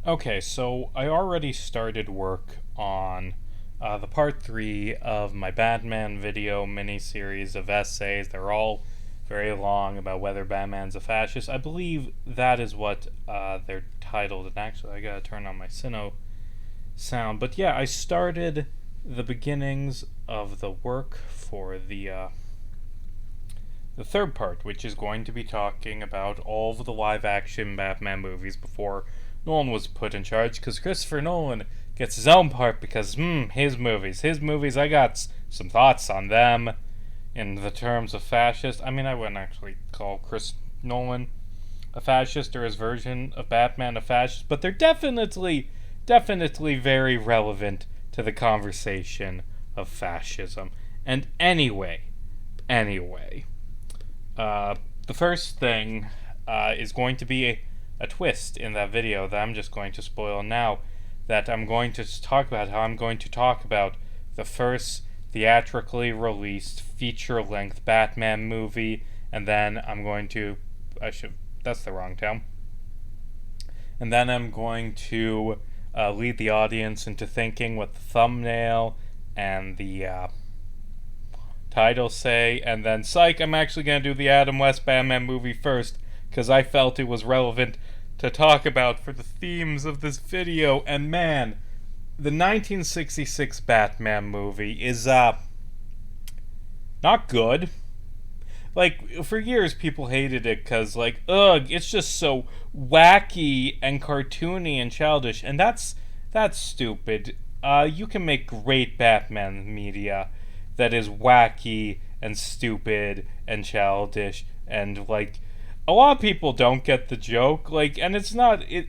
Okay, so I already started work on the part 3 of my Batman video miniseries of essays. They're all very long about whether Batman's a fascist. I believe that is what they're titled. And actually, I gotta turn on my Sino sound. But yeah, I started the beginnings of the work for the third part, which is going to be talking about all of the live action Batman movies before Nolan was put in charge, because Christopher Nolan gets his own part because, his movies. His movies, I got some thoughts on them in the terms of fascist. I mean, I wouldn't actually call Chris Nolan a fascist or his version of Batman a fascist, but they're definitely very relevant to the conversation of fascism. And anyway, uh, the first thing is going to be a twist in that video that I'm just going to spoil now. That I'm going to talk about how I'm going to talk about the first theatrically released feature length Batman movie, and then I'm going to. That's the wrong term. And then I'm going to lead the audience into thinking what the thumbnail and the title say, and then psych, I'm actually going to do the Adam West Batman movie first, because I felt it was relevant to talk about for the themes of this video. And man, the 1966 Batman movie is not good. Like, for years people hated it because, like, ugh, it's just so wacky and cartoony and childish, and that's stupid. You can make great Batman media that is wacky and stupid and childish, and, like, a lot of people don't get the joke, like, and it's not it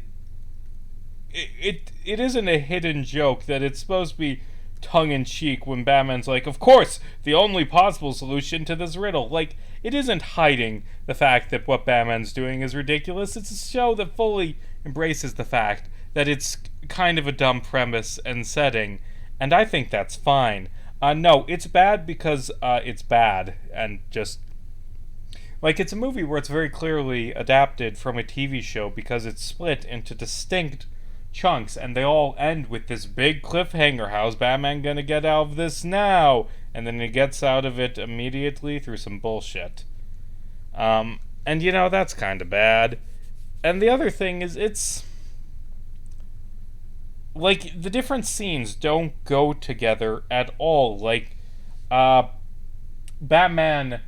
isn't a hidden joke that it's supposed to be tongue-in-cheek when Batman's like, of course, the only possible solution to this riddle. Like, it isn't hiding the fact that what Batman's doing is ridiculous. It's a show that fully embraces the fact that it's kind of a dumb premise and setting, and I think that's fine. No, it's bad because it's bad, and just like, it's a movie where it's very clearly adapted from a TV show because it's split into distinct chunks, and they all end with this big cliffhanger. How's Batman gonna get out of this now? And then he gets out of it immediately through some bullshit. And that's kind of bad. And the other thing is, it's like the different scenes don't go together at all. Like, Batman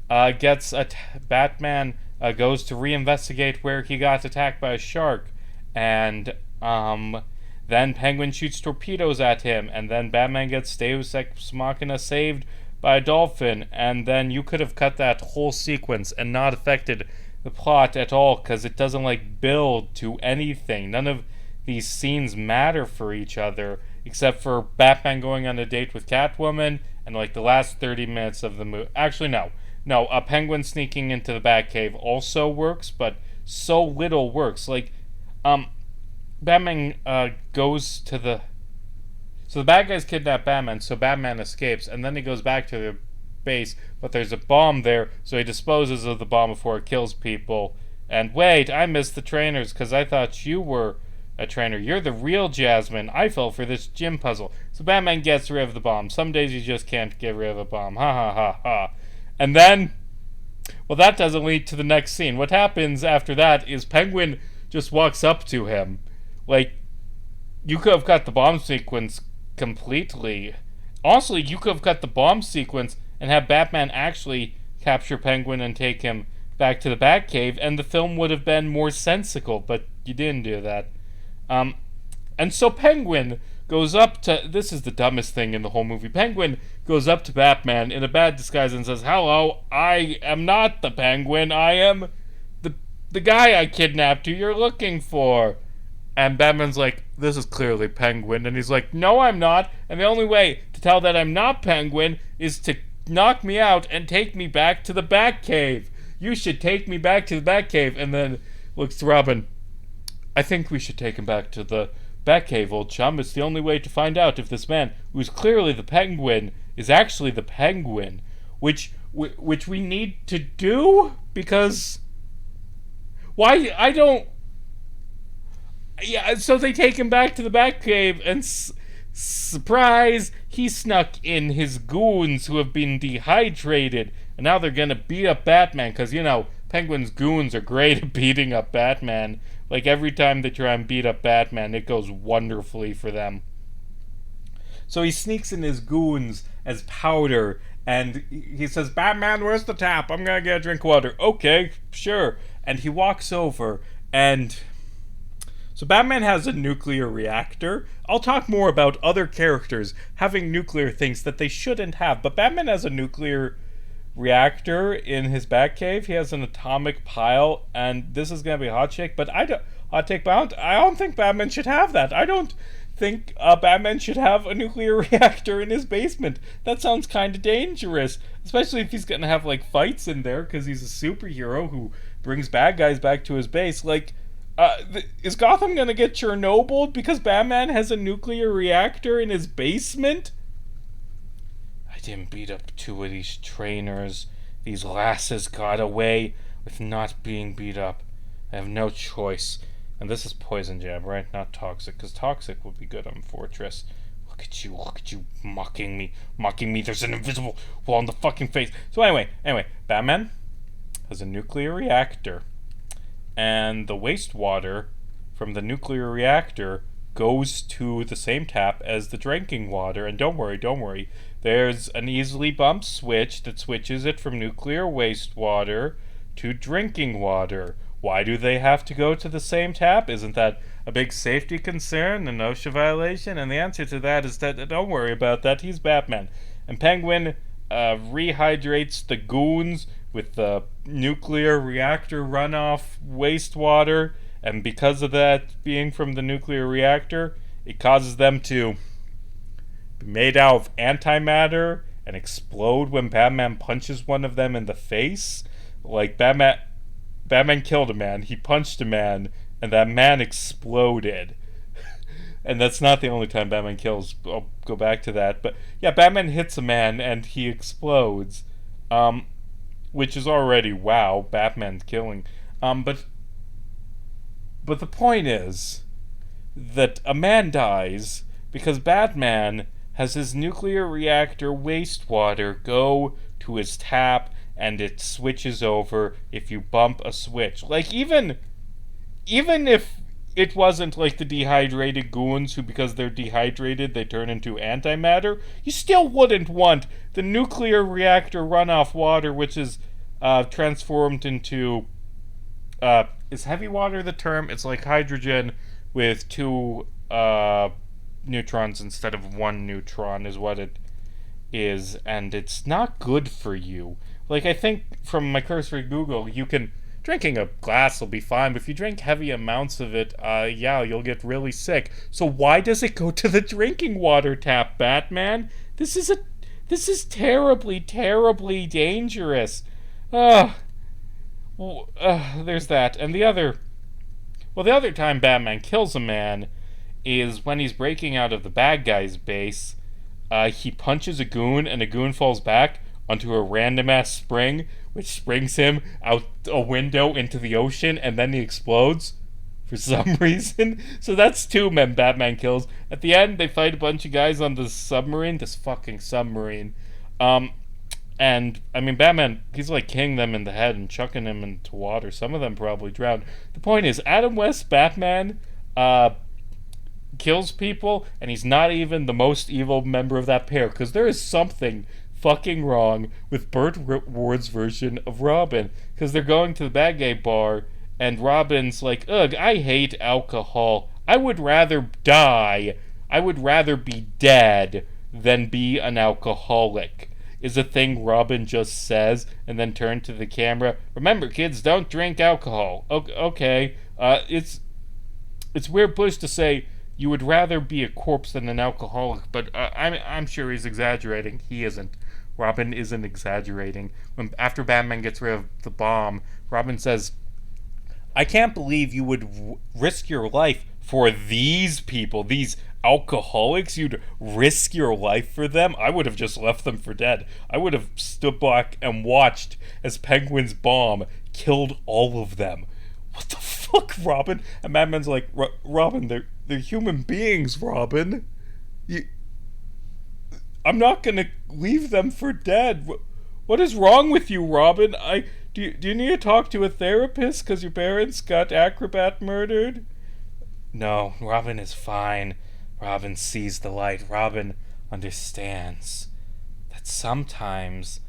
Batman goes to reinvestigate where he got attacked by a shark, and then Penguin shoots torpedoes at him, and then Batman gets Deus Ex Machina saved by a dolphin, and then you could have cut that whole sequence and not affected the plot at all, because it doesn't, like, build to anything. None of these scenes matter for each other, except for Batman going on a date with Catwoman, and, like, the last 30 minutes of the movie. Actually, no, a Penguin sneaking into the Batcave also works, but so little works. Like, Batman goes to the. So the bad guys kidnap Batman, so Batman escapes, and then he goes back to the base, but there's a bomb there, so he disposes of the bomb before it kills people. And wait, I missed the trainers, because I thought you were a trainer. You're the real Jasmine. I fell for this gym puzzle. So Batman gets rid of the bomb. Some days you just can't get rid of a bomb. Ha ha ha ha. And then, well, that doesn't lead to the next scene. What happens after that is Penguin just walks up to him. Like, you could have cut the bomb sequence completely. Also, you could have cut the bomb sequence and have Batman actually capture Penguin and take him back to the Batcave, and the film would have been more sensical, but you didn't do that. And so Penguin goes up to. This is the dumbest thing in the whole movie. Penguin goes up to Batman in a bad disguise and says, "Hello, I am not the Penguin. I am the guy I kidnapped who you're looking for." And Batman's like, "This is clearly Penguin." And he's like, "No, I'm not. And the only way to tell that I'm not Penguin is to knock me out and take me back to the Batcave. You should take me back to the Batcave." And then looks to Robin. "I think we should take him back to the Batcave, old chum. It's the only way to find out if this man, who's clearly the Penguin, is actually the Penguin." Which we need to do? Because why? Yeah, so they take him back to the Batcave, and surprise, he snuck in his goons who have been dehydrated, and now they're gonna beat up Batman, because, Penguin's goons are great at beating up Batman. Like, every time they try and beat up Batman, it goes wonderfully for them. So he sneaks in his goons as powder, and he says, Batman, where's the tap? I'm gonna get a drink of water. Okay, sure. And he walks over, and so Batman has a nuclear reactor. I'll talk more about other characters having nuclear things that they shouldn't have, but Batman has a nuclear reactor in his Batcave. He has an atomic pile, and this is gonna be a hot take, but I don't think Batman should have that. I don't think Batman should have a nuclear reactor in his basement. That sounds kind of dangerous, especially if he's gonna have like fights in there because he's a superhero who brings bad guys back to his base. Like, is Gotham gonna get Chernobyl because Batman has a nuclear reactor in his basement? I didn't beat up two of these trainers. These lasses got away with not being beat up. I have no choice. And this is poison jab, right? Not toxic, because toxic would be good on Fortress. Look at you mocking me. There's an invisible wall in the fucking face. So anyway, Batman has a nuclear reactor, and the wastewater from the nuclear reactor goes to the same tap as the drinking water. And don't worry, there's an easily bumped switch that switches it from nuclear wastewater to drinking water. Why do they have to go to the same tap? Isn't that a big safety concern, an OSHA violation? And the answer to that is that don't worry about that, he's Batman. And Penguin rehydrates the goons with the nuclear reactor runoff wastewater, and because of that being from the nuclear reactor, it causes them to be made out of antimatter and explode when Batman punches one of them in the face. Like, Batman killed a man, he punched a man, and that man exploded. And that's not the only time Batman kills. I'll go back to that. But yeah, Batman hits a man and he explodes. Which is already, wow, Batman's killing. But the point is that a man dies because Batman has his nuclear reactor wastewater go to his tap, and it switches over if you bump a switch. Like, even if it wasn't like the dehydrated goons who, because they're dehydrated, they turn into antimatter, you still wouldn't want the nuclear reactor runoff water, which is transformed into... is heavy water the term? It's like hydrogen with two neutrons instead of one neutron is what it is, and it's not good for you. Like, I think from my cursory Google, drinking a glass will be fine, but if you drink heavy amounts of it, you'll get really sick. So why does it go to the drinking water tap, Batman? This is terribly, terribly dangerous. There's that. And the other time Batman kills a man is when he's breaking out of the bad guy's base. He punches a goon, and a goon falls back onto a random-ass spring, which springs him out a window into the ocean, and then he explodes for some reason. So that's two men Batman kills. At the end, they fight a bunch of guys on this submarine, this fucking submarine. And, I mean, Batman, he's like kicking them in the head and chucking them into water. Some of them probably drowned. The point is, Adam West's Batman, kills people, and he's not even the most evil member of that pair, because there is something fucking wrong with Burt Ward's version of Robin, because they're going to the bad guy bar, and Robin's like, ugh, I hate alcohol. I would rather die. I would rather be dead than be an alcoholic, is a thing Robin just says, and then turn to the camera. Remember, kids, don't drink alcohol. Okay. It's weird push to say you would rather be a corpse than an alcoholic, but I'm sure he's exaggerating. He isn't. Robin isn't exaggerating. After Batman gets rid of the bomb, Robin says, I can't believe you would risk your life for these people, these alcoholics. You'd risk your life for them? I would have just left them for dead. I would have stood back and watched as Penguin's bomb killed all of them. What the fuck? Look, Robin. And Batman's like, Robin, they're human beings, Robin. You, I'm not gonna leave them for dead. What is wrong with you, Robin? Do you need to talk to a therapist because your parents got Acrobat murdered? No, Robin is fine. Robin sees the light. Robin understands that sometimes.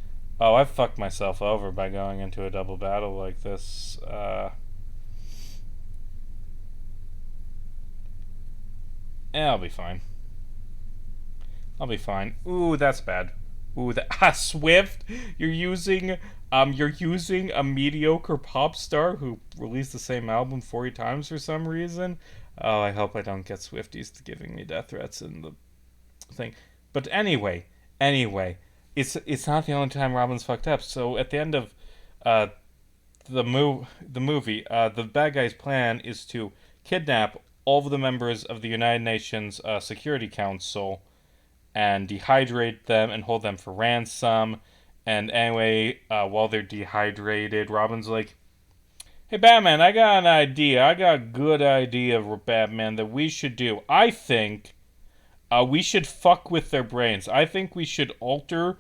Oh, I've fucked myself over by going into a double battle like this. I'll be fine. I'll be fine. Ooh, that's bad. Ooh, that Swift. You're using a mediocre pop star who released the same album 40 times for some reason. Oh, I hope I don't get Swifties to giving me death threats in the thing. But anyway, it's not the only time Robin's fucked up. So at the end of uh, the movie, the bad guy's plan is to kidnap all of the members of the United Nations Security Council and dehydrate them and hold them for ransom. And anyway, while they're dehydrated, Robin's like, "Hey, Batman, I got an idea. I got a good idea, Batman, that we should do. I think we should fuck with their brains. I think we should alter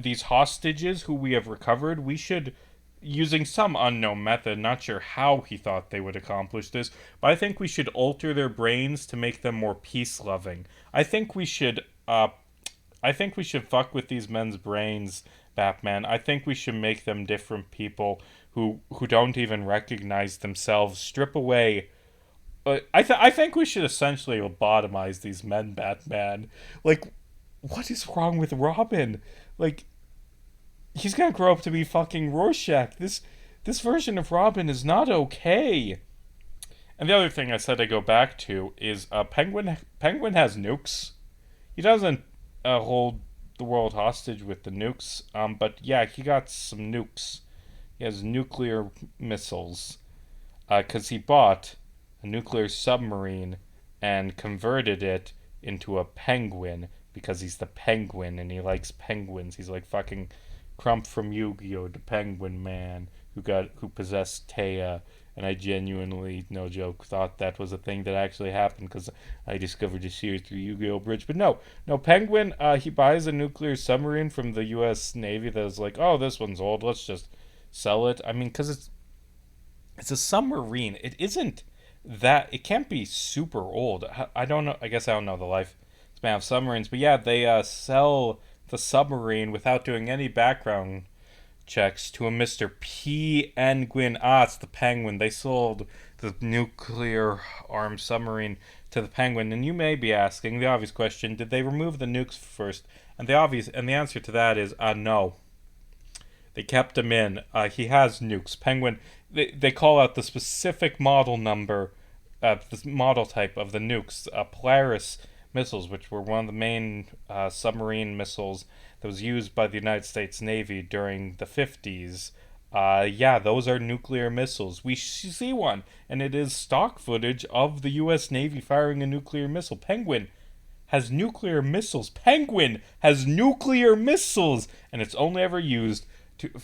these hostages who we have recovered. We should, using some unknown method, not sure how he thought they would accomplish this, but I think we should alter their brains to make them more peace-loving. I think we should, fuck with these men's brains, Batman. I think we should make them different people who don't even recognize themselves. Strip away. I think we should essentially lobotomize these men, Batman. Like, what is wrong with Robin? Like, he's gonna grow up to be fucking Rorschach. This version of Robin is not okay. And the other thing I said I go back to is Penguin. Penguin has nukes. He doesn't hold the world hostage with the nukes. But yeah, he got some nukes. He has nuclear missiles. Because he bought a nuclear submarine and converted it into a penguin because he's the penguin and he likes penguins. He's like fucking Crump from Yu-Gi-Oh, the Penguin Man who possessed Taya, and I genuinely, no joke, thought that was a thing that actually happened because I discovered the series through Yu-Gi-Oh Bridge. But no, Penguin, he buys a nuclear submarine from the U.S. Navy that is like, oh, this one's old, let's just sell it. I mean, because it's a submarine. It isn't that, it can't be super old. I don't know. I guess I don't know the lifespan of submarines, but yeah, they sell the submarine without doing any background checks to a Mr. P. N. Gwyn. It's the Penguin. They sold the nuclear armed submarine to the Penguin, and you may be asking the obvious question: did they remove the nukes first? And the answer to that is no. They kept him in. He has nukes. Penguin. They call out the specific model number, the model type of the nukes. Polaris missiles, which were one of the main submarine missiles that was used by the United States Navy during the 50s. Yeah, those are nuclear missiles. We see one, and it is stock footage of the U.S. Navy firing a nuclear missile. Penguin has nuclear missiles. Penguin has nuclear missiles, and it's only ever used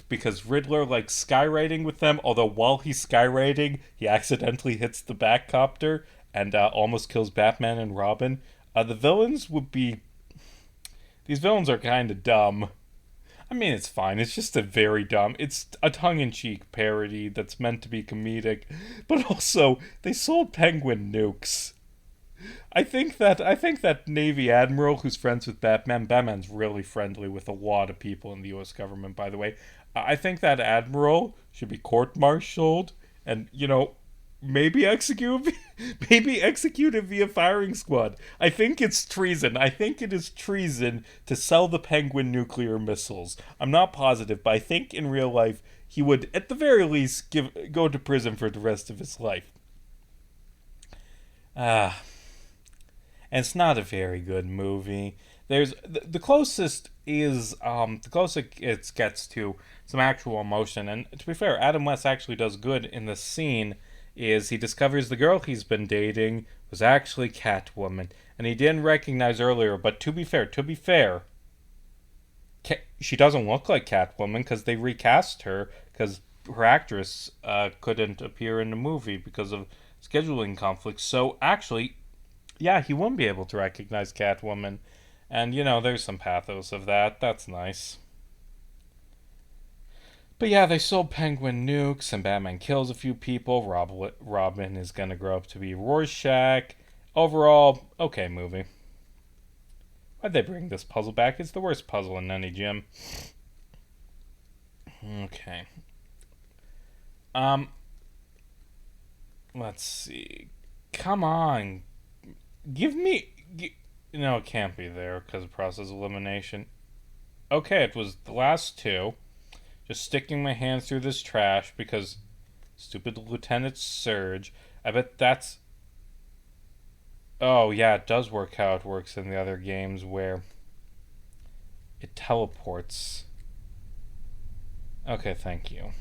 because Riddler likes skywriting with them, although while he's skywriting, he accidentally hits the Batcopter and almost kills Batman and Robin. The villains would be... These villains are kind of dumb. I mean, it's fine. It's just a very dumb... It's a tongue-in-cheek parody that's meant to be comedic. But also, they sold Penguin nukes. I think that Navy Admiral who's friends with Batman's really friendly with a lot of people in the U.S. government, by the way. I think that Admiral should be court-martialed and, maybe executed via firing squad. I think it's treason. I think it is treason to sell the Penguin nuclear missiles. I'm not positive, but I think in real life he would, at the very least, go to prison for the rest of his life. And it's not a very good movie. There's the closest it gets to some actual emotion. And to be fair, Adam West actually does good in the scene. Is he discovers the girl he's been dating was actually Catwoman, and he didn't recognize earlier. But to be fair, she doesn't look like Catwoman because they recast her. Because her actress couldn't appear in the movie because of scheduling conflicts. So actually, yeah, he won't be able to recognize Catwoman. And, there's some pathos of that. That's nice. But yeah, they sold Penguin nukes, and Batman kills a few people. Robin is gonna grow up to be Rorschach. Overall, okay movie. Why'd they bring this puzzle back? It's the worst puzzle in any gym. Okay. Um, let's see. Come on. Give me. No, it can't be there because of process elimination. Okay, it was the last two. Just sticking my hands through this trash because stupid Lieutenant Surge. I bet that's. Oh, yeah, it does work how it works in the other games where it teleports. Okay, thank you.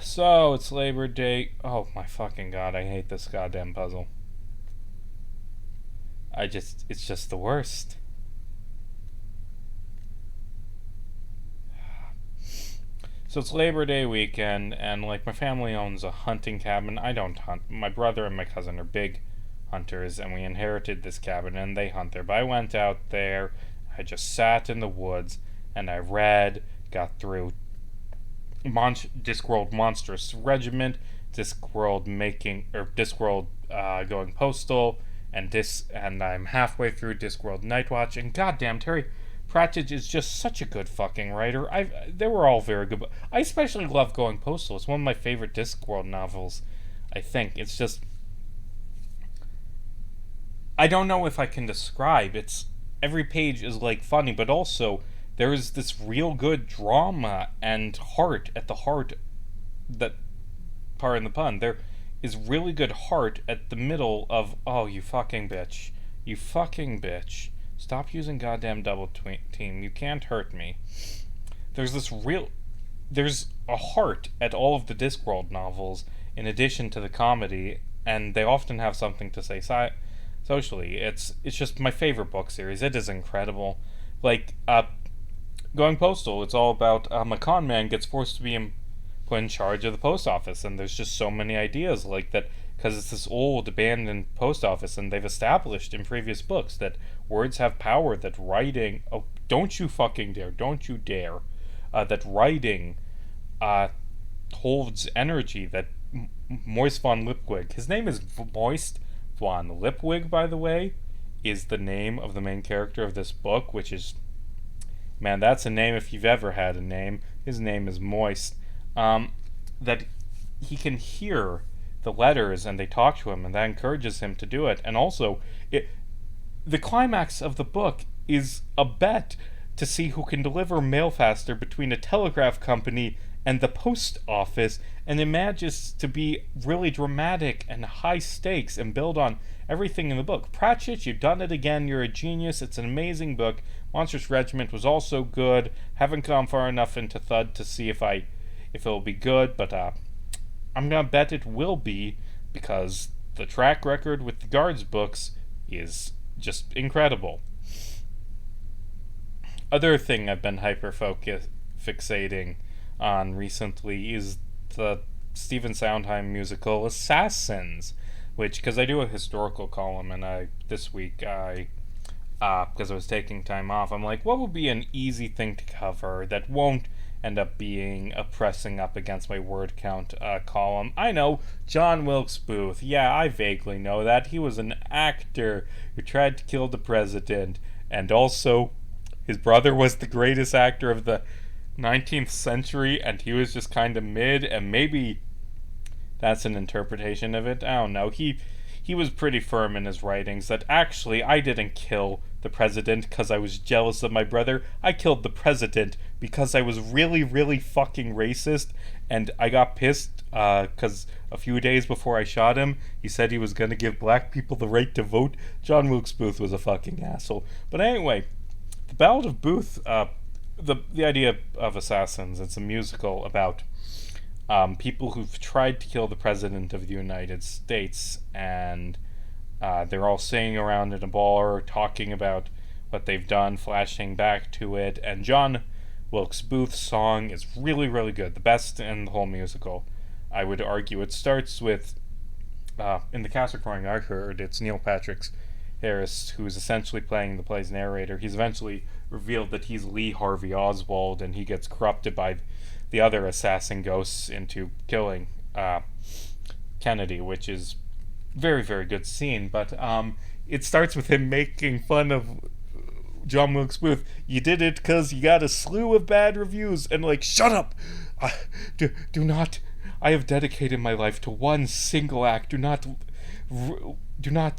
So, it's Labor Day. Oh my fucking god, I hate this goddamn puzzle. It's just the worst. So it's Labor Day weekend, and like my family owns a hunting cabin. I don't hunt. My brother and my cousin are big hunters, and we inherited this cabin, and they hunt there. But I went out there, I just sat in the woods, and I read, got through Discworld Monstrous Regiment, Discworld going Postal, and I'm halfway through Discworld Nightwatch, and goddamn Terry Pratchett is just such a good fucking writer. They were all very good, but I especially love Going Postal. It's one of my favorite Discworld novels. I think it's just I don't know if I can describe. It's every page is like funny, but also there is this real good drama and heart at the heart that pardon the pun. There is really good heart at the middle of oh you fucking bitch. You fucking bitch. Stop using goddamn double team. You can't hurt me. There's a heart at all of the Discworld novels in addition to the comedy, and they often have something to say socially. It's just my favorite book series. It is incredible. Like Going Postal, it's all about a con man gets forced to be put in charge of the post office, and there's just so many ideas like that because it's this old abandoned post office, and they've established in previous books that words have power, that writing don't you fucking dare, don't you dare, that writing holds energy, that Moist von Lipwig, his name is Moist von Lipwig, by the way, is the name of the main character of this book, which is man, that's a name if you've ever had a name. His name is Moist. That he can hear the letters and they talk to him, and that encourages him to do it. And also, the climax of the book is a bet to see who can deliver mail faster between a telegraph company and the post office, and it manages to be really dramatic and high stakes and build on everything in the book. Pratchett, you've done it again. You're a genius. It's an amazing book. Monstrous Regiment was also good. Haven't gone far enough into Thud to see if it'll be good, but I'm gonna bet it will be because the track record with the Guards books is just incredible. Other thing I've been fixating on recently is the Stephen Sondheim musical Assassins, which because I do a historical column, and this week because I was taking time off, I'm like, what would be an easy thing to cover that won't end up being a pressing up against my word count column? I know, John Wilkes Booth. Yeah, I vaguely know that. He was an actor who tried to kill the president, and also his brother was the greatest actor of the 19th century, and he was just kind of mid, and maybe that's an interpretation of it. I don't know. He was pretty firm in his writings that actually I didn't kill the president because I was jealous of my brother. I killed the president because I was really, really fucking racist, and I got pissed because a few days before I shot him, he said he was going to give black people the right to vote. John Wilkes Booth was a fucking asshole. But anyway, the Ballad of Booth, the idea of Assassins, it's a musical about people who've tried to kill the president of the United States, and they're all sitting around in a bar talking about what they've done, flashing back to it, and John Wilkes Booth's song is really, really good. The best in the whole musical, I would argue. It starts with, in the cast recording I heard, it's Neil Patrick Harris, who's essentially playing the play's narrator. He's eventually revealed that he's Lee Harvey Oswald, and he gets corrupted by the other assassin ghosts into killing Kennedy, which is very, very good scene. But it starts with him making fun of John Wilkes Booth. You did it because you got a slew of bad reviews, and like, shut up! Do not. I have dedicated my life to one single act. Do not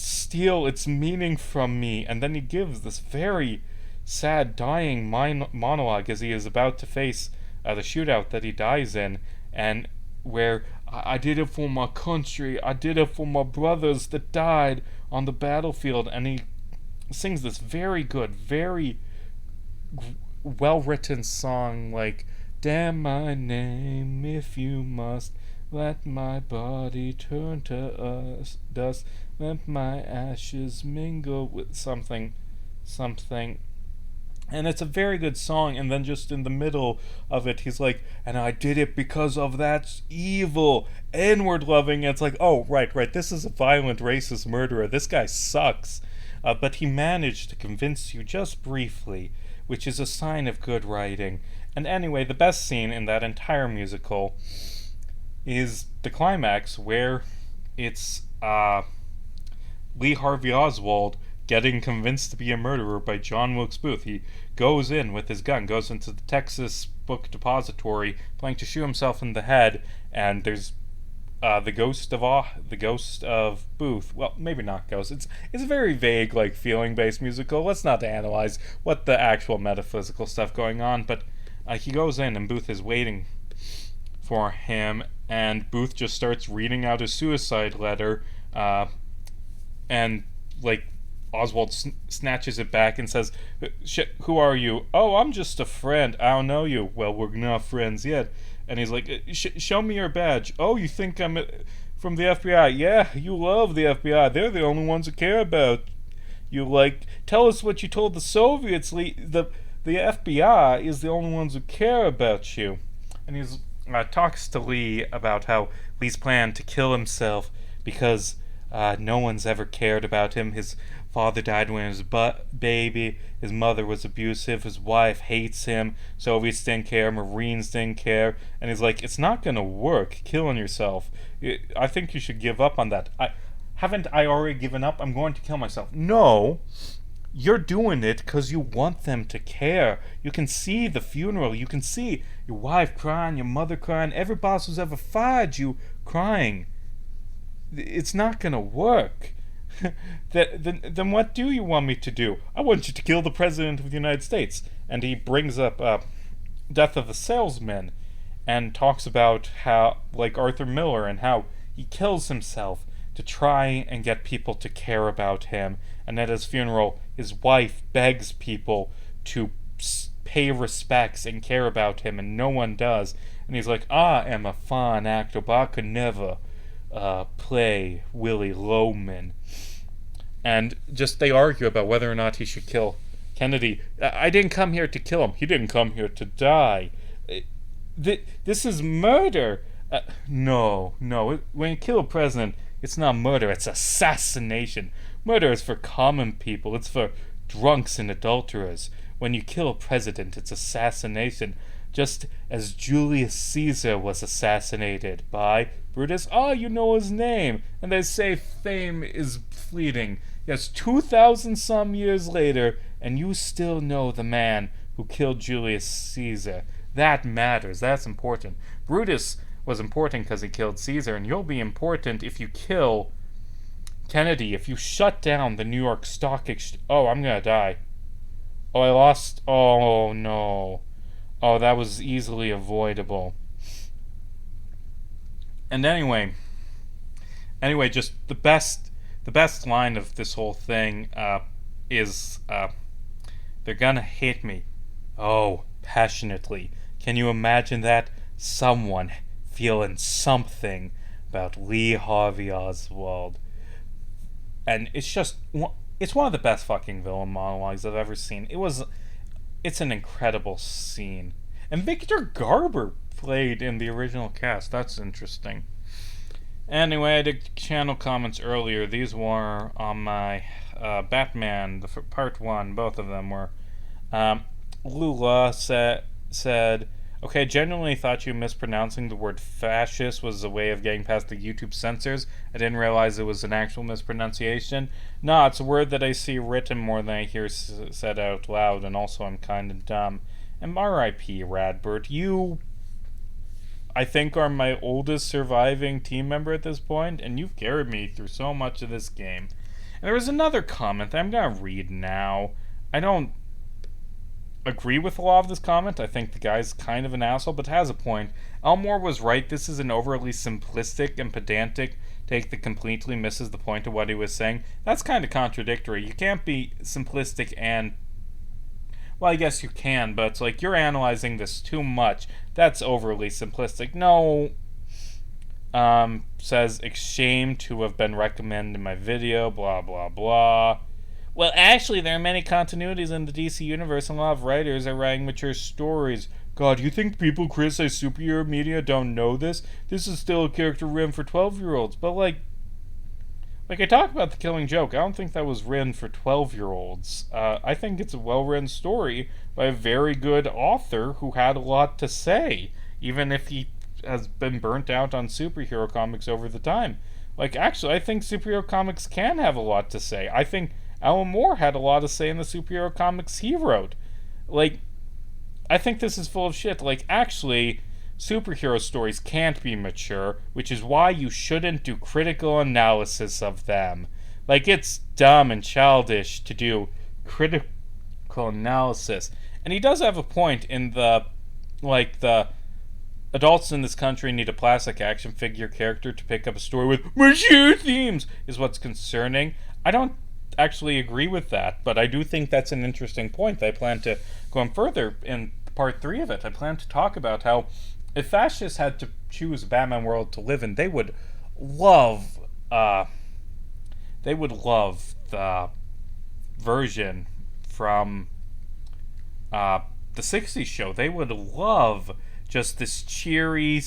steal its meaning from me. And then he gives this very sad, dying monologue as he is about to face the shootout that he dies in, and where I did it for my country, I did it for my brothers that died on the battlefield, and he sings this very good, very well written song like, damn my name if you must, let my body turn to dust, let my ashes mingle with something. And it's a very good song, and then just in the middle of it, he's like, and I did it because of that evil, N-word loving. And it's like, oh, right, this is a violent, racist murderer. This guy sucks. But he managed to convince you just briefly, which is a sign of good writing. And anyway, the best scene in that entire musical is the climax, where it's Lee Harvey Oswald getting convinced to be a murderer by John Wilkes Booth. He goes in with his gun, goes into the Texas Book Depository, planning to shoot himself in the head, and there's the ghost of Booth. Well, maybe not ghost. It's a very vague, like, feeling-based musical. Let's not analyze what the actual metaphysical stuff going on, but he goes in, and Booth is waiting for him, and Booth just starts reading out his suicide letter, and, like, Oswald snatches it back and says, who are you? Oh, I'm just a friend. I don't know you. Well, we're not friends yet. And he's like, show me your badge. Oh, you think I'm from the FBI? Yeah, you love the FBI. They're the only ones who care about you. Like, tell us what you told the Soviets. The FBI is the only ones who care about you. And he's talks to Lee about how Lee's planned to kill himself because no one's ever cared about him. His father died when he was a baby. His mother was abusive. His wife hates him. Soviets didn't care. Marines didn't care. And he's like, it's not gonna work killing yourself. I think you should give up on that. Haven't I already given up? I'm going to kill myself. No. You're doing it because you want them to care. You can see the funeral. You can see your wife crying, your mother crying, every boss who's ever fired you crying. It's not gonna work. Then what do you want me to do? I want you to kill the President of the United States. And he brings up Death of a Salesman and talks about how, like Arthur Miller, and how he kills himself to try and get people to care about him. And at his funeral, his wife begs people to pay respects and care about him, and no one does. And he's like, I am a fine actor, but I could never play Willie Loman. And just they argue about whether or not he should kill Kennedy. I didn't come here to kill him. He didn't come here to die. This is murder. No. When you kill a president, it's not murder, it's assassination. Murder is for common people. It's for drunks and adulterers. When you kill a president, it's assassination. Just as Julius Caesar was assassinated by Brutus. Oh, you know his name. And they say fame is fleeting. Yes, 2,000 some years later, and you still know the man who killed Julius Caesar. That matters. That's important. Brutus was important because he killed Caesar, and you'll be important if you kill Kennedy, if you shut down the New York Stock Exchange. Oh, I'm gonna die. Oh, I lost. Oh, no. Oh, that was easily avoidable. And anyway, just the best line of this whole thing is, they're gonna hate me. Oh, passionately. Can you imagine that? Someone feeling something about Lee Harvey Oswald. And it's one of the best fucking villain monologues I've ever seen. It was it's an incredible scene. And Victor Garber played in the original cast. That's interesting. Anyway, I did channel comments earlier. These were on my Batman, the part one. Both of them were. Um, Lula said, okay, genuinely thought you mispronouncing the word fascist was a way of getting past the YouTube censors. I didn't realize it was an actual mispronunciation. No, it's a word that I see written more than I hear said out loud, and also I'm kind of dumb. And R.I.P. Radbert, you, I think, are my oldest surviving team member at this point, and you've carried me through so much of this game. And there was another comment that I'm going to read now. I don't agree with a lot of this comment. I think the guy's kind of an asshole, but has a point. Elmore was right. This is an overly simplistic and pedantic take that completely misses the point of what he was saying. That's kind of contradictory. You can't be simplistic and, well, I guess you can, but it's like you're analyzing this too much. That's overly simplistic. No. Says, ashamed to have been recommended in my video, blah, blah, blah. Well, actually, there are many continuities in the DC universe, and a lot of writers are writing mature stories. God, you think people criticize superhero media don't know this? This is still a character written for 12-year-olds. But, like I talked about The Killing Joke, I don't think that was written for 12-year-olds. I think it's a well-written story by a very good author who had a lot to say, even if he has been burnt out on superhero comics over the time. Like, actually, I think superhero comics can have a lot to say. I think Alan Moore had a lot to say in the superhero comics he wrote. Like, I think this is full of shit. Like, actually, superhero stories can't be mature, which is why you shouldn't do critical analysis of them. Like, it's dumb and childish to do critical analysis. And he does have a point in the adults in this country need a plastic action figure character to pick up a story with mature themes, is what's concerning. I don't actually agree with that, but I do think that's an interesting point that I plan to go on further in part 3 of it. I plan to talk about how if fascists had to choose a Batman world to live in, they would love the version from the 60s show. They would love just this cheery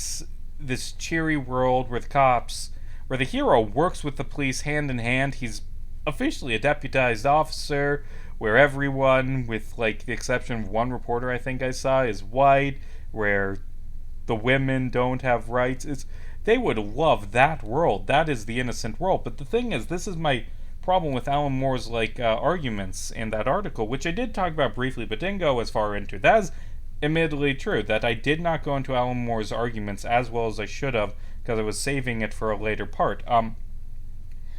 world with cops, where the hero works with the police hand in hand. He's officially a deputized officer, where everyone, with like the exception of one reporter I think I saw, is white, where the women don't have rights. They would love that world. That is the innocent world. But the thing is, this is my problem with Alan Moore's arguments in that article, which I did talk about briefly, but didn't go as far into. That is admittedly true, that I did not go into Alan Moore's arguments as well as I should have, because I was saving it for a later part.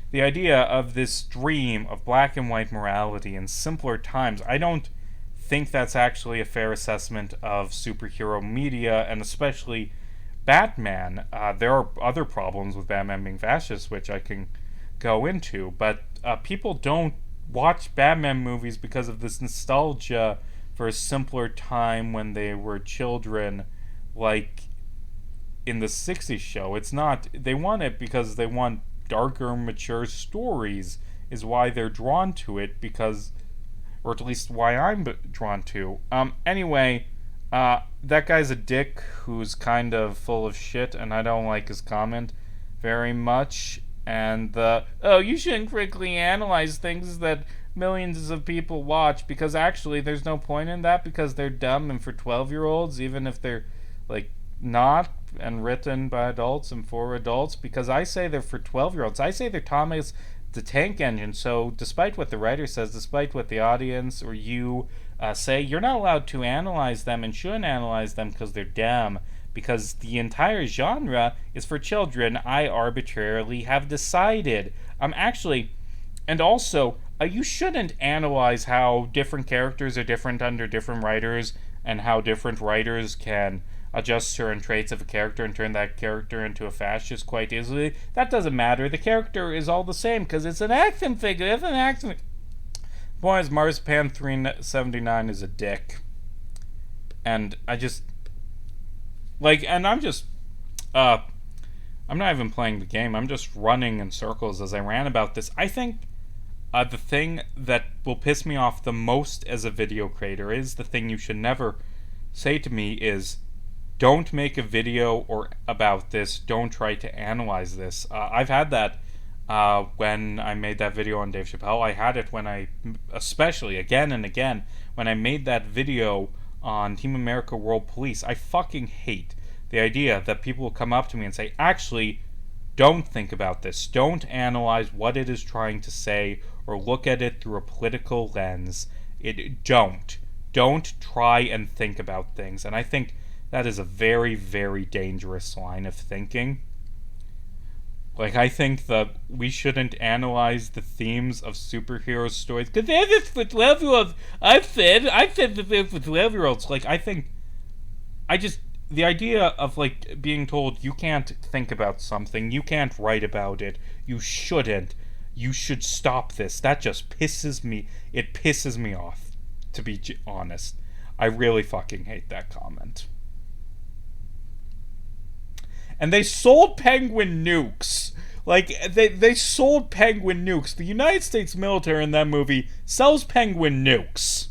The idea of this dream of black and white morality in simpler times, I don't think that's actually a fair assessment of superhero media, and especially Batman. There are other problems with Batman being fascist, which I can go into, but people don't watch Batman movies because of this nostalgia for a simpler time when they were children, like in the 60s show. It's not, they want it because they want darker, mature stories, is why they're drawn to it, because, or at least why I'm drawn to. Anyway, that guy's a dick who's kind of full of shit, and I don't like his comment very much. And you shouldn't critically analyze things that millions of people watch, because actually there's no point in that, because they're dumb and for 12-year-olds, even if they're not and written by adults and for adults, because I say they're for 12-year-olds. I say they're Thomas the Tank Engine. So despite what the writer says, despite what the audience or you say, you're not allowed to analyze them and shouldn't analyze them because they're dumb, because the entire genre is for children. I arbitrarily have decided. And also, you shouldn't analyze how different characters are different under different writers, and how different writers can adjust certain traits of a character and turn that character into a fascist quite easily. That doesn't matter. The character is all the same because it's an action figure. It's an action. Boys, Marzipan 379 is a dick, and I'm not even playing the game. I'm just running in circles as I ran about this. I think The thing that will piss me off the most as a video creator is the thing you should never say to me is, don't make a video or about this. Don't try to analyze this. I've had that when I made that video on Dave Chappelle. I had it when especially again and again, when I made that video on Team America World Police. I fucking hate the idea that people will come up to me and say, actually, don't think about this. Don't analyze what it is trying to say or look at it through a political lens. Don't try and think about things. And I think that is a very, very dangerous line of thinking. Like, I think that we shouldn't analyze the themes of superhero stories because they're just for 12-year-olds. I said that they're for 12-year-olds. Like, the idea of, like, being told you can't think about something, you can't write about it, you shouldn't, you should stop this, that just pisses me, it pisses me off, to be honest. I really fucking hate that comment. And they sold Penguin nukes. Like, they sold Penguin nukes. The United States military in that movie sells Penguin nukes.